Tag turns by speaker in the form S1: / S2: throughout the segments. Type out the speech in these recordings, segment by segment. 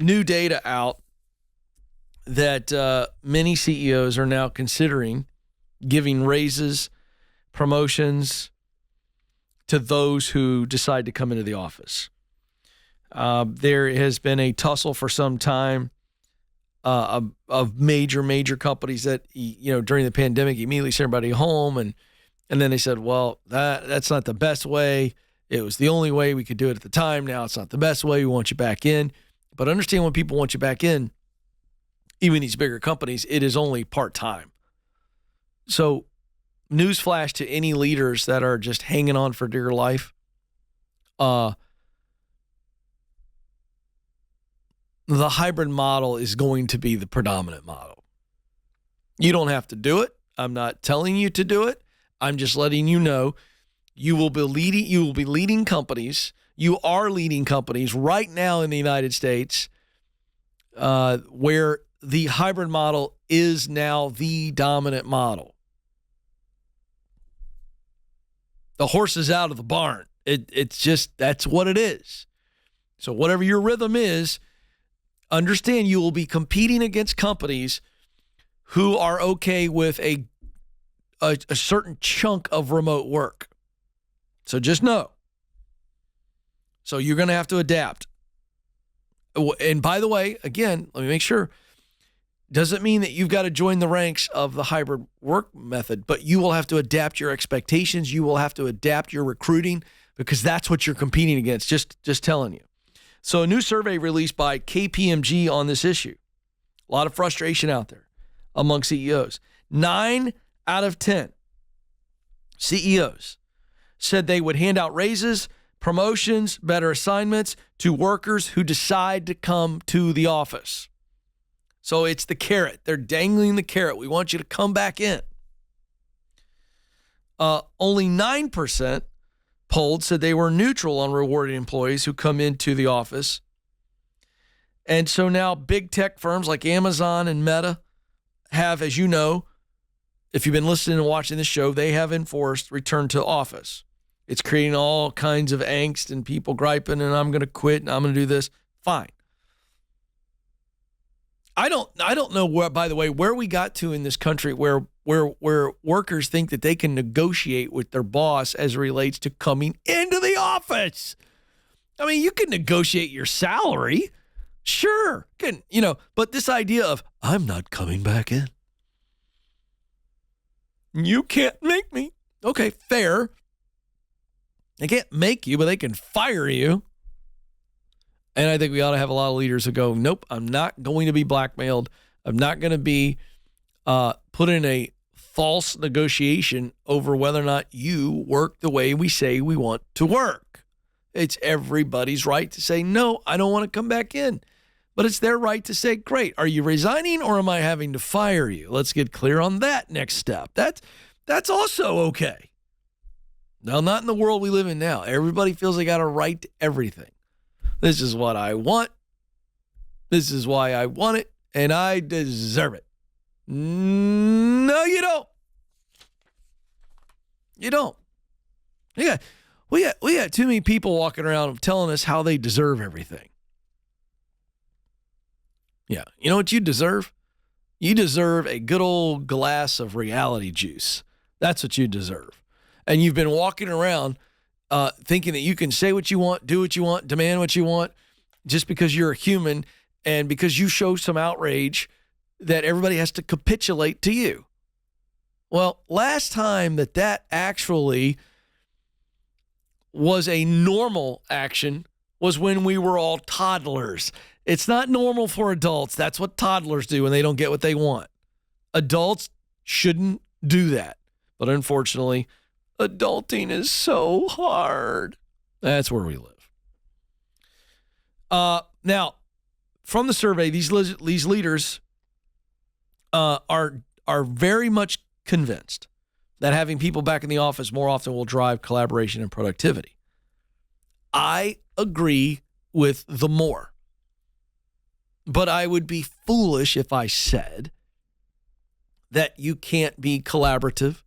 S1: new data out that many CEOs are now considering giving raises, promotions to those who decide to come into the office. There has been a tussle for some time of major companies that, during the pandemic, immediately sent everybody home. And then they said, well, that's not the best way. It was the only way we could do it at the time. Now it's not the best way. We want you back in. But understand, when people want you back in, even these bigger companies, it is only part-time. So newsflash to any leaders that are just hanging on for dear life. The hybrid model is going to be the predominant model. You don't have to do it. I'm not telling you to do it. I'm just letting you know you will be leading companies. You are leading companies right now in the United States where the hybrid model is now the dominant model. The horse is out of the barn. It's just, that's what it is. So whatever your rhythm is, understand you will be competing against companies who are okay with a certain chunk of remote work. So just know. So you're going to have to adapt. And by the way, again, let me make sure, doesn't mean that you've got to join the ranks of the hybrid work method, but you will have to adapt your expectations. You will have to adapt your recruiting, because that's what you're competing against. Just telling you. So a new survey released by KPMG on this issue. A lot of frustration out there among CEOs. 9 out of 10 CEOs said they would hand out raises, promotions, better assignments to workers who decide to come to the office. So it's the carrot. They're dangling the carrot. We want you to come back in. Only 9% polled said they were neutral on rewarding employees who come into the office. And so now big tech firms like Amazon and Meta have, as you know, if you've been listening and watching this show, they have enforced return to office. It's creating all kinds of angst and people griping, and I'm going to quit and I'm going to do this. Fine. I don't know where, by the way, where we got to in this country where workers think that they can negotiate with their boss as it relates to coming into the office. I mean, you can negotiate your salary. Sure. But this idea of, I'm not coming back in. You can't make me. Okay, fair. They can't make you, but they can fire you. And I think we ought to have a lot of leaders who go, nope, I'm not going to be blackmailed. I'm not going to be put in a false negotiation over whether or not you work the way we say we want to work. It's everybody's right to say, no, I don't want to come back in. But it's their right to say, great, are you resigning or am I having to fire you? Let's get clear on that next step. That's also okay. Now, not in the world we live in now. Everybody feels they got a right to everything. This is what I want. This is why I want it, and I deserve it. No, you don't. You don't. Yeah, we got too many people walking around telling us how they deserve everything. Yeah, you know what you deserve? You deserve a good old glass of reality juice. That's what you deserve. And you've been walking around thinking that you can say what you want, do what you want, demand what you want, just because you're a human and because you show some outrage that everybody has to capitulate to you. Well, last time that actually was a normal action was when we were all toddlers. It's not normal for adults. That's what toddlers do when they don't get what they want. Adults shouldn't do that. But unfortunately, adulting is so hard. That's where we live. Now, from the survey, these leaders are very much convinced that having people back in the office more often will drive collaboration and productivity. I agree with the more. But I would be foolish if I said that you can't be collaborative,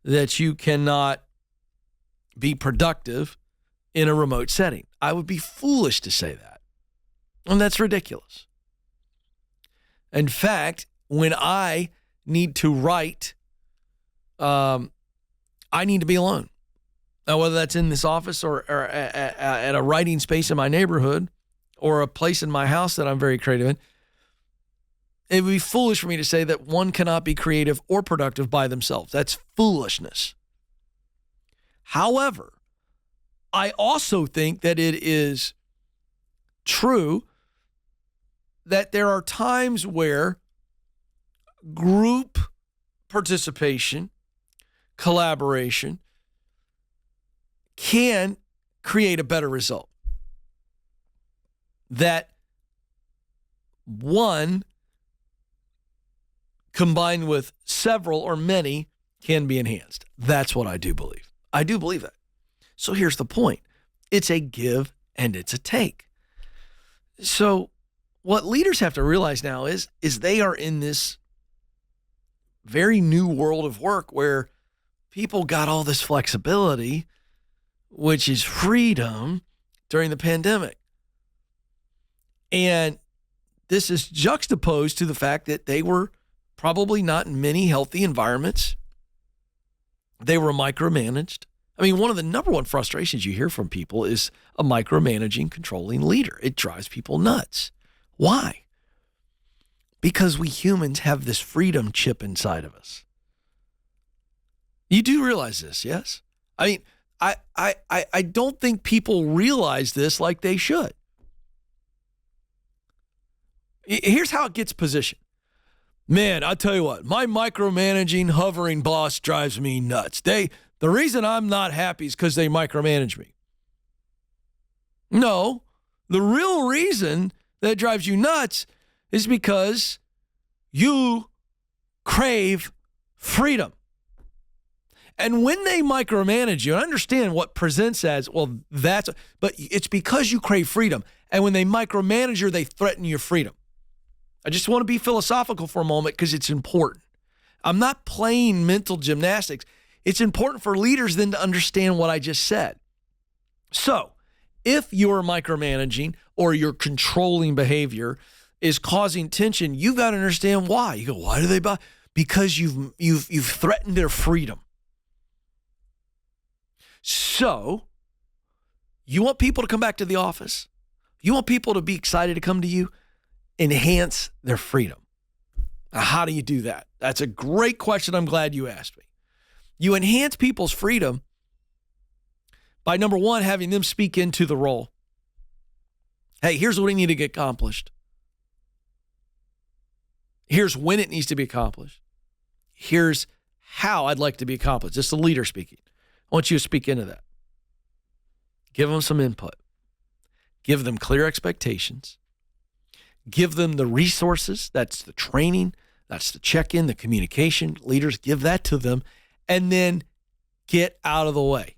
S1: that you cannot be productive in a remote setting. I would be foolish to say that. And that's ridiculous. In fact, when I need to write, I need to be alone. Now, whether that's in this office or at a writing space in my neighborhood or a place in my house that I'm very creative in, it would be foolish for me to say that one cannot be creative or productive by themselves. That's foolishness. However, I also think that it is true that there are times where group participation, collaboration can create a better result. That one combined with several or many can be enhanced. That's what I do believe. I do believe that. So here's the point. It's a give and it's a take. So what leaders have to realize now is they are in this very new world of work where people got all this flexibility, which is freedom during the pandemic. And this is juxtaposed to the fact that they were probably not in many healthy environments. They were micromanaged. I mean, one of the number one frustrations you hear from people is a micromanaging, controlling leader. It drives people nuts. Why? Because we humans have this freedom chip inside of us. You do realize this, yes? I mean, I don't think people realize this like they should. Here's how it gets positioned. Man, I'll tell you what, my micromanaging, hovering boss drives me nuts. The reason I'm not happy is because they micromanage me. No, the real reason that drives you nuts is because you crave freedom. And when they micromanage you, I understand what presents as, well, but it's because you crave freedom. And when they micromanage you, they threaten your freedom. I just want to be philosophical for a moment because it's important. I'm not playing mental gymnastics. It's important for leaders then to understand what I just said. So if your micromanaging or your controlling behavior is causing tension, you've got to understand why. You go, why do they buy? Because you've threatened their freedom. So you want people to come back to the office? You want people to be excited to come to you? Enhance their freedom. Now, how do you do that? That's a great question. I'm glad you asked me. You enhance people's freedom by, number one, having them speak into the role. Hey, here's what we need to get accomplished. Here's when it needs to be accomplished. Here's how I'd like to be accomplished. It's the leader speaking. I want you to speak into that. Give them some input. Give them clear expectations. Give them the resources. That's the training. That's the check-in, the communication. Leaders, give that to them. And then get out of the way.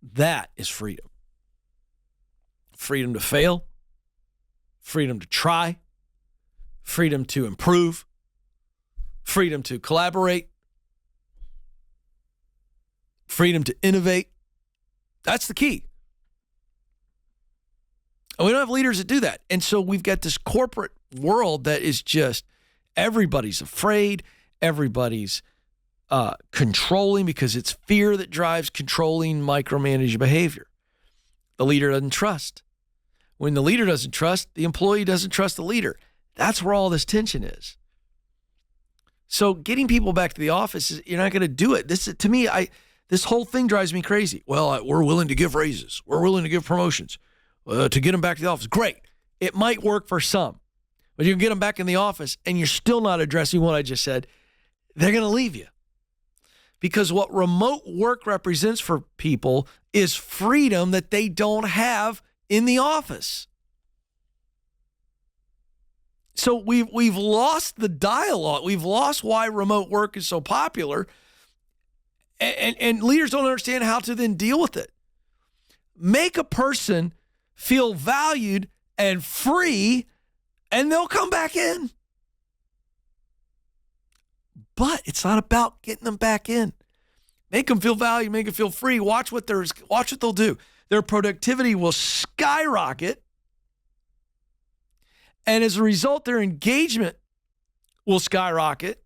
S1: That is freedom. Freedom to fail. Freedom to try. Freedom to improve. Freedom to collaborate. Freedom to innovate. That's the key. And we don't have leaders that do that. And so we've got this corporate world that is just everybody's afraid. Everybody's controlling because it's fear that drives controlling, micromanaging behavior. The leader doesn't trust. When the leader doesn't trust, the employee doesn't trust the leader. That's where all this tension is. So getting people back to the office, you're not going to do it. To me, this whole thing drives me crazy. Well, we're willing to give raises. We're willing to give promotions. To get them back to the office. Great. It might work for some, but you can get them back in the office and you're still not addressing what I just said. They're going to leave you. Because what remote work represents for people is freedom that they don't have in the office. So we've lost the dialogue. We've lost why remote work is so popular. And leaders don't understand how to then deal with it. Make a person feel valued and free, and they'll come back in. But it's not about getting them back in. Make them feel valued, make them feel free. Watch what they'll do. their productivity will skyrocket. And as a result, their engagement will skyrocket.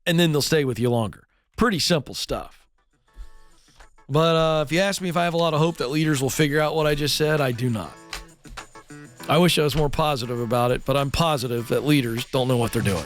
S1: And then they'll stay with you longer. Pretty simple stuff. But if you ask me if I have a lot of hope that leaders will figure out what I just said, I do not. I wish I was more positive about it, but I'm positive that leaders don't know what they're doing.